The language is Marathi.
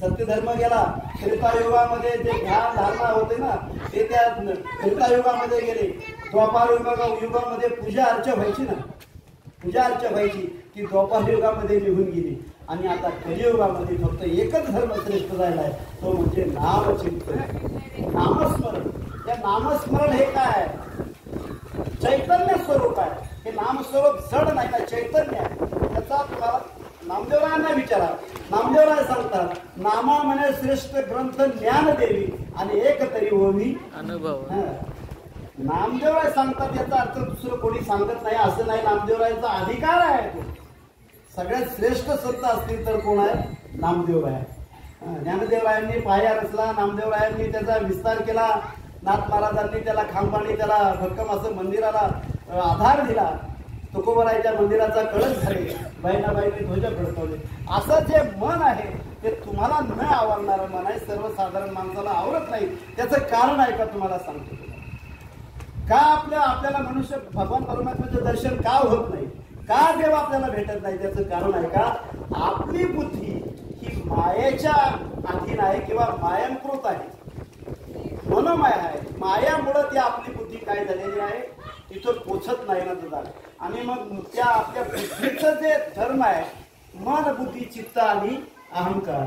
सत्यधर्म गेला, त्रेतायुगामध्ये जे ध्यान धारणा होते ना ते त्या त्रेतायुगामध्ये गेले. द्वापार युगामध्ये पूजा अर्चा व्हायची ना, पूजा अर्चा व्हायची ती द्वापार युगामध्ये निघून गेली. आणि आता कलियुगामध्ये फक्त एकच धर्म श्रेष्ठ झाला आहे, तो म्हणजे नामचिंतन, नामस्मरण. या नामस्मरण हे काय? चैतन्य स्वरूप आहे. हे नामस्वरूप जड नाही ना, चैतन्य आहे. त्याचा तुम्हाला नामदेवरायांना विचारा. नामदेवराय सांगतात, नामा म्हणे श्रेष्ठ ग्रंथ ज्ञान देवी आणि एक तरी होवी अनुभव. नामदेवराय सांगतात, याचा अर्थ दुसरं कोणी सांगत नाही असं नाही. नामदेवरायांचा अधिकार आहे. तो सगळ्यात श्रेष्ठ संत असतील तर कोण आहे? नामदेवराय. ज्ञानदेवरायांनी पाया रचला, नामदेवरायांनी त्याचा विस्तार केला, नाथ महाराजांनी त्याला खांबाने त्याला भक्कम असं मंदिराला आधार दिला, तुकोबरायच्या मंदिराचा कळस झाले, बहिणाबाईंनी ध्वज फडकवले. असं जे मन आहे ते तुम्हाला न आवडणारं मन आहे, सर्वसाधारण माणसाला आवडत नाही. त्याचं कारण आहे का तुम्हाला सांगतो. का आपल्याला मनुष्य भगवान परमात्म्याचं दर्शन का होत नाही, का देव आपल्याला भेटत नाही? त्याचं कारण आहे का? आपली बुद्धी ही मायेच्या अधीन आहे किंवा मायांकृत आहे, मनोमय आहे. मायामुळे ती आपली बुद्धी काय झालेली आहे, तिथं पोचत नाही ना तुझा. आणि मग त्या आपल्या बुद्धीचं जे धर्म आहे, मन बुद्धी चित्त आणि अहंकार,